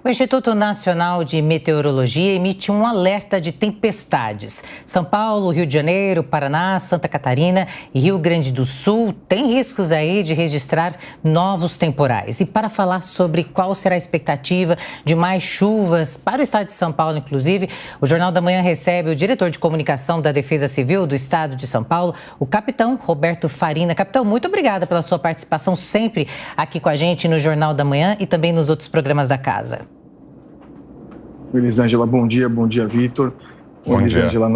O Instituto Nacional de Meteorologia emite um alerta de tempestades. São Paulo, Rio de Janeiro, Paraná, Santa Catarina e Rio Grande do Sul têm riscos aí de registrar novos temporais. E para falar sobre qual será a expectativa de mais chuvas para o estado de São Paulo, inclusive, o Jornal da Manhã recebe o diretor de comunicação da Defesa Civil do estado de São Paulo, o capitão Roberto Farina. Capitão, muito obrigada pela sua participação sempre aqui com a gente no Jornal da Manhã e também nos outros programas da casa. Elisângela, bom dia, Vitor. Bom dia. Elisângela,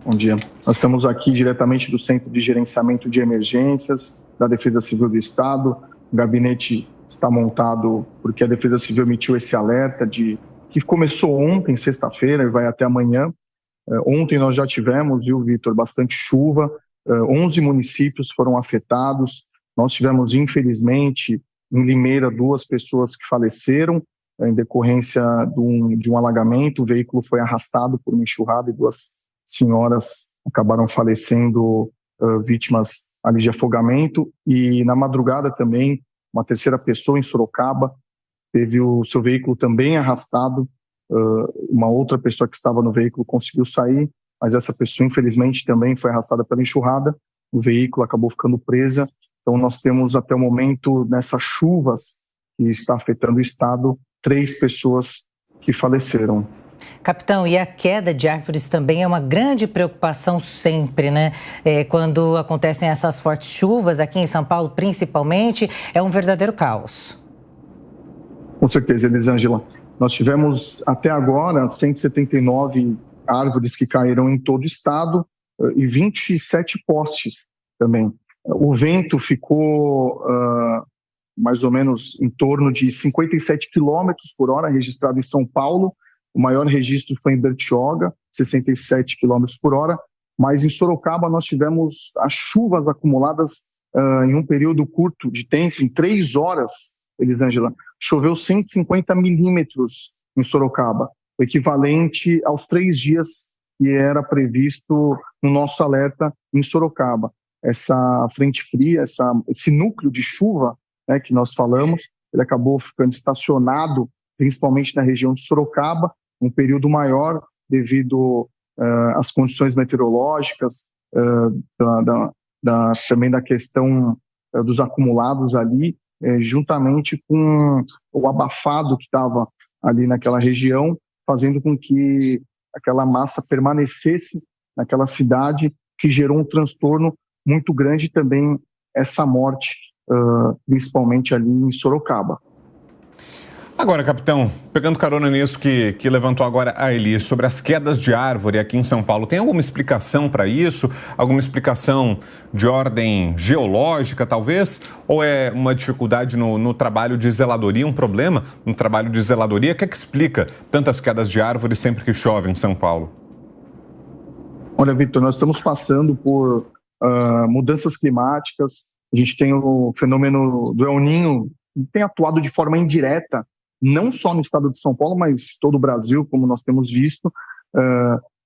bom dia. Nós estamos aqui diretamente do Centro de Gerenciamento de Emergências da Defesa Civil do Estado. O gabinete está montado porque a Defesa Civil emitiu esse alerta que começou ontem, sexta-feira, e vai até amanhã. Ontem nós já tivemos, viu, Vitor, bastante chuva. 11 municípios foram afetados. Nós tivemos, infelizmente, em Limeira, 2 pessoas que faleceram em decorrência de um alagamento. O veículo foi arrastado por uma enxurrada e 2 senhoras acabaram falecendo, vítimas ali de afogamento. E na madrugada também, uma terceira pessoa em Sorocaba teve o seu veículo também arrastado. Uma outra pessoa que estava no veículo conseguiu sair, mas essa pessoa infelizmente também foi arrastada pela enxurrada. O veículo acabou ficando presa. Então nós temos até o momento, nessas chuvas que está afetando o estado, 3 pessoas que faleceram. Capitão, e a queda de árvores também é uma grande preocupação sempre, né? Quando acontecem essas fortes chuvas, aqui em São Paulo principalmente, é um verdadeiro caos. Com certeza, Elisângela. Nós tivemos até agora 179 árvores que caíram em todo o estado e 27 postes também. O vento ficou mais ou menos em torno de 57 km por hora registrado em São Paulo. O maior registro foi em Bertioga, 67 km por hora. Mas em Sorocaba nós tivemos as chuvas acumuladas em um período curto de tempo, em 3 horas, Elisângela. Choveu 150 milímetros em Sorocaba, o equivalente aos 3 dias que era previsto no nosso alerta em Sorocaba. Essa frente fria, esse núcleo de chuva, né, que nós falamos, ele acabou ficando estacionado, principalmente na região de Sorocaba, um período maior devido às condições meteorológicas, também da questão dos acumulados ali, juntamente com o abafado que estava ali naquela região, fazendo com que aquela massa permanecesse naquela cidade, que gerou um transtorno muito grande também, essa morte, principalmente ali em Sorocaba. Agora, capitão, pegando carona nisso que levantou agora a Eli, sobre as quedas de árvore aqui em São Paulo, tem alguma explicação para isso? Alguma explicação de ordem geológica, talvez? Ou é uma dificuldade no trabalho de zeladoria, um problema no trabalho de zeladoria? O que é que explica tantas quedas de árvore sempre que chove em São Paulo? Olha, Vitor, nós estamos passando por mudanças climáticas. A gente tem o fenômeno do El Niño, que tem atuado de forma indireta, não só no estado de São Paulo, mas todo o Brasil, como nós temos visto.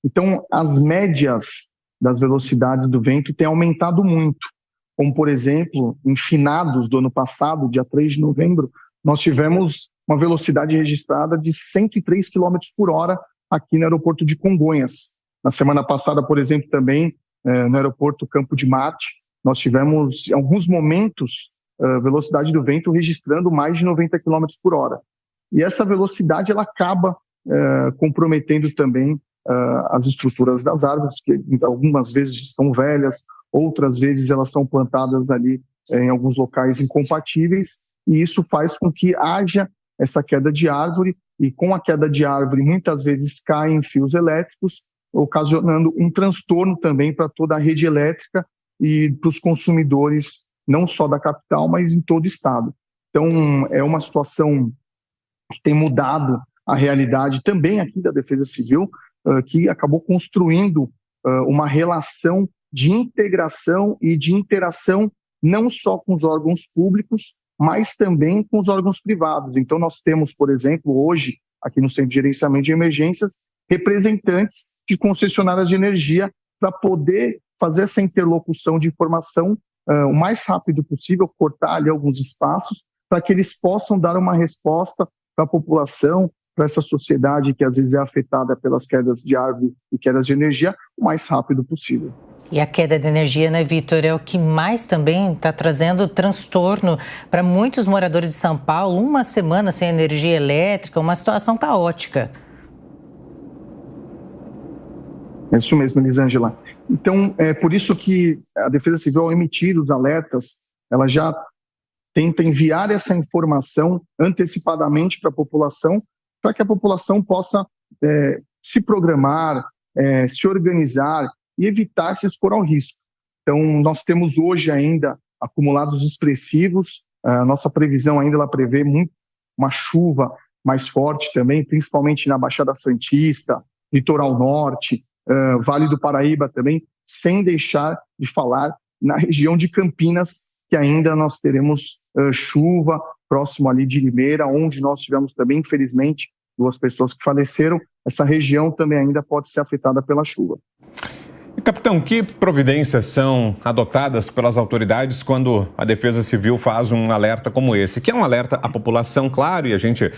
Então, as médias das velocidades do vento têm aumentado muito. Como, por exemplo, em finados do ano passado, dia 3 de novembro, nós tivemos uma velocidade registrada de 103 km por hora aqui no aeroporto de Congonhas. Na semana passada, por exemplo, também no aeroporto Campo de Marte, nós tivemos, em alguns momentos, velocidade do vento registrando mais de 90 km por hora. E essa velocidade ela acaba comprometendo também as estruturas das árvores, que algumas vezes estão velhas, outras vezes elas estão plantadas ali em alguns locais incompatíveis, e isso faz com que haja essa queda de árvore, e com a queda de árvore muitas vezes caem fios elétricos, ocasionando um transtorno também para toda a rede elétrica e para os consumidores, não só da capital, mas em todo o estado. Então, é uma situação que tem mudado a realidade também aqui da Defesa Civil, que acabou construindo uma relação de integração e de interação não só com os órgãos públicos, mas também com os órgãos privados. Então, nós temos, por exemplo, hoje, aqui no Centro de Gerenciamento de Emergências, representantes de concessionárias de energia para poder fazer essa interlocução de informação o mais rápido possível, cortar ali alguns espaços, para que eles possam dar uma resposta para a população, para essa sociedade que às vezes é afetada pelas quedas de árvores e quedas de energia, o mais rápido possível. E a queda de energia, né, Vitor, é o que mais também está trazendo transtorno para muitos moradores de São Paulo. Uma semana sem energia elétrica, uma situação caótica. É isso mesmo, Elisângela. Então, é por isso que a Defesa Civil, ao emitir os alertas, ela já tenta enviar essa informação antecipadamente para a população, para que a população possa se programar, se organizar e evitar se expor ao risco. Então, nós temos hoje ainda acumulados expressivos, a nossa previsão ainda ela prevê uma chuva mais forte também, principalmente na Baixada Santista, Litoral Norte, Vale do Paraíba também, sem deixar de falar na região de Campinas, que ainda nós teremos chuva próximo ali de Limeira, onde nós tivemos também, infelizmente, 2 pessoas que faleceram. Essa região também ainda pode ser afetada pela chuva. Capitão, que providências são adotadas pelas autoridades quando a Defesa Civil faz um alerta como esse? Que é um alerta à população, claro, e a gente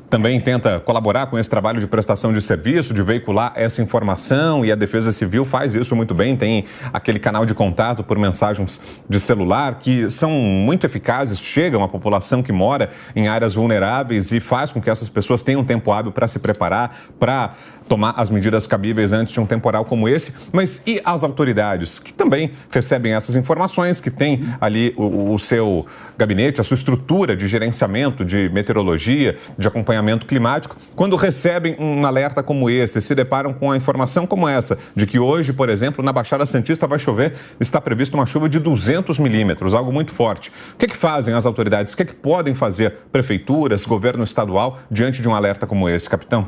também tenta colaborar com esse trabalho de prestação de serviço, de veicular essa informação, e a Defesa Civil faz isso muito bem, tem aquele canal de contato por mensagens de celular que são muito eficazes, chegam à população que mora em áreas vulneráveis e faz com que essas pessoas tenham tempo hábil para se preparar, para tomar as medidas cabíveis antes de um temporal como esse. Mas e as autoridades, que também recebem essas informações, que têm ali o seu gabinete, a sua estrutura de gerenciamento, de meteorologia, de acompanhamento climático, quando recebem um alerta como esse, se deparam com a informação como essa, de que hoje, por exemplo, na Baixada Santista vai chover, está prevista uma chuva de 200 milímetros, algo muito forte. O que fazem as autoridades? O que podem fazer prefeituras, governo estadual, diante de um alerta como esse, capitão?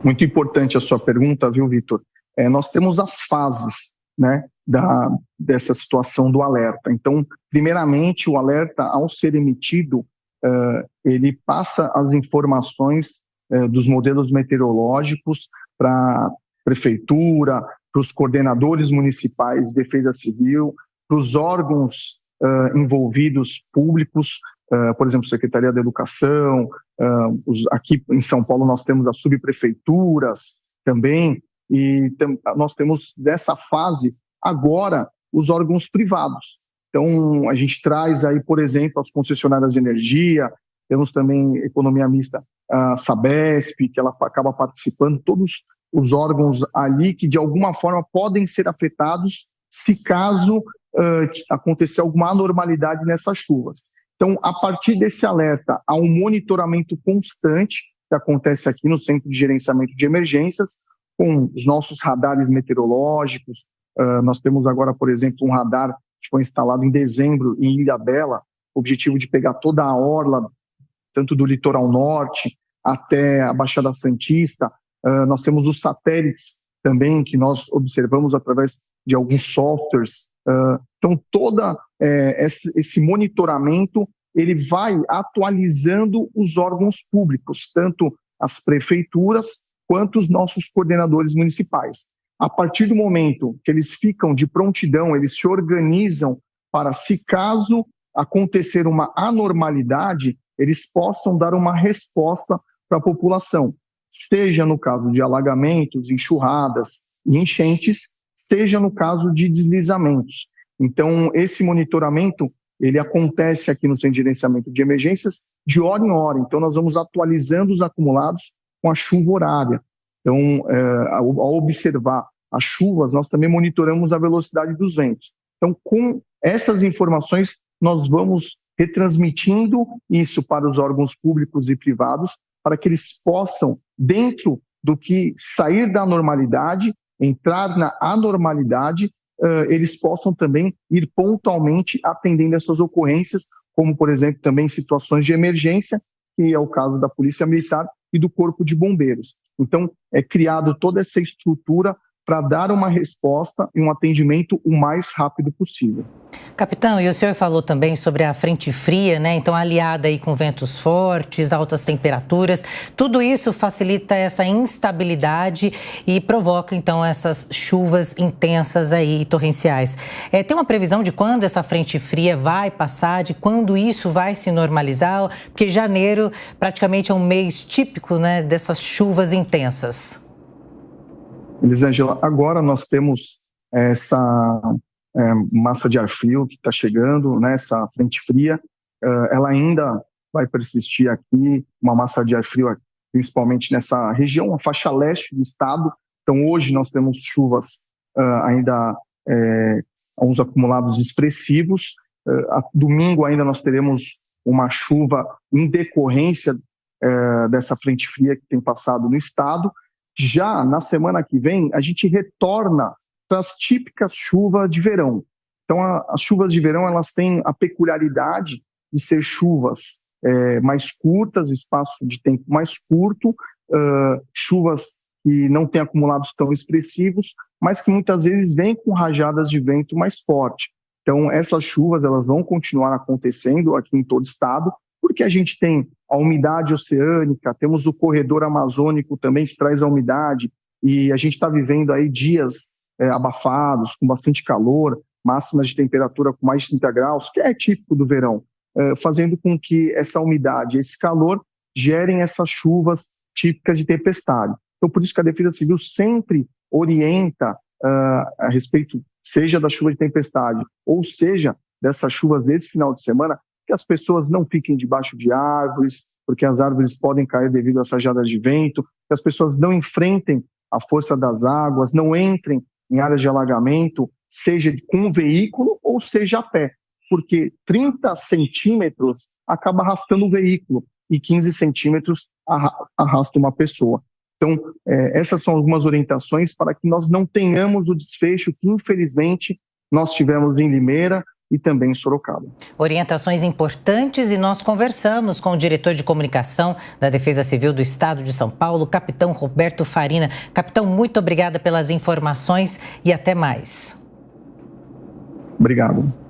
Muito importante a sua pergunta, viu, Vitor? Nós temos as fases, né, dessa situação do alerta. Então, primeiramente, o alerta, ao ser emitido, ele passa as informações dos modelos meteorológicos para a prefeitura, para os coordenadores municipais de defesa civil, para os órgãos envolvidos públicos, por exemplo, Secretaria da Educação, aqui em São Paulo nós temos as subprefeituras também, e nós temos dessa fase agora os órgãos privados. Então, a gente traz aí, por exemplo, as concessionárias de energia, temos também economia mista, a Sabesp, que ela acaba participando, todos os órgãos ali que de alguma forma podem ser afetados se caso acontecer alguma anormalidade nessas chuvas. Então, a partir desse alerta, há um monitoramento constante que acontece aqui no Centro de Gerenciamento de Emergências, com os nossos radares meteorológicos. Nós temos agora, por exemplo, um radar que foi instalado em dezembro em Ilhabela, objetivo de pegar toda a orla, tanto do litoral norte até a Baixada Santista. Nós temos os satélites também, que nós observamos através de alguns softwares. Então, todo esse monitoramento, ele vai atualizando os órgãos públicos, tanto as prefeituras quanto os nossos coordenadores municipais. A partir do momento que eles ficam de prontidão, eles se organizam para, se caso acontecer uma anormalidade, eles possam dar uma resposta para a população, seja no caso de alagamentos, enxurradas e enchentes, seja no caso de deslizamentos. Então, esse monitoramento, ele acontece aqui no Centro de Gerenciamento de Emergências de hora em hora. Então, nós vamos atualizando os acumulados com a chuva horária. Então, ao observar as chuvas, nós também monitoramos a velocidade dos ventos. Então, com essas informações, nós vamos retransmitindo isso para os órgãos públicos e privados, para que eles possam, dentro do que sair da normalidade, entrar na anormalidade, eles possam também ir pontualmente atendendo essas ocorrências, como, por exemplo, também situações de emergência, que é o caso da Polícia Militar e do Corpo de Bombeiros. Então, é criado toda essa estrutura para dar uma resposta e um atendimento o mais rápido possível. Capitão, e o senhor falou também sobre a frente fria, né? Então, aliada aí com ventos fortes, altas temperaturas, tudo isso facilita essa instabilidade e provoca, então, essas chuvas intensas aí, torrenciais. Tem uma previsão de quando essa frente fria vai passar, de quando isso vai se normalizar? Porque janeiro praticamente é um mês típico, né, dessas chuvas intensas. Elisângela, agora nós temos essa massa de ar frio que está chegando, né, essa frente fria, ela ainda vai persistir aqui, uma massa de ar frio principalmente nessa região, a faixa leste do estado. Então hoje nós temos chuvas ainda, uns acumulados expressivos. Domingo ainda nós teremos uma chuva em decorrência dessa frente fria que tem passado no estado. Já na semana que vem, a gente retorna para as típicas chuvas de verão. Então, as chuvas de verão, elas têm a peculiaridade de ser chuvas mais curtas, espaço de tempo mais curto, chuvas que não têm acumulados tão expressivos, mas que muitas vezes vêm com rajadas de vento mais forte. Então, essas chuvas, elas vão continuar acontecendo aqui em todo o estado, porque a gente tem a umidade oceânica, temos o corredor amazônico também que traz a umidade, e a gente está vivendo aí dias abafados, com bastante calor, máximas de temperatura com mais de 30 graus, que é típico do verão, fazendo com que essa umidade, esse calor, gerem essas chuvas típicas de tempestade. Então, por isso que a Defesa Civil sempre orienta a respeito, seja da chuva de tempestade, ou seja, dessas chuvas desse final de semana, que as pessoas não fiquem debaixo de árvores, porque as árvores podem cair devido às rajadas de vento, que as pessoas não enfrentem a força das águas, não entrem em áreas de alagamento, seja com um veículo ou seja a pé, porque 30 centímetros acaba arrastando o veículo e 15 centímetros arrasta uma pessoa. Então, essas são algumas orientações para que nós não tenhamos o desfecho que, infelizmente, nós tivemos em Limeira e também em Sorocaba. Orientações importantes, e nós conversamos com o diretor de comunicação da Defesa Civil do Estado de São Paulo, capitão Roberto Farina. Capitão, muito obrigada pelas informações e até mais. Obrigado.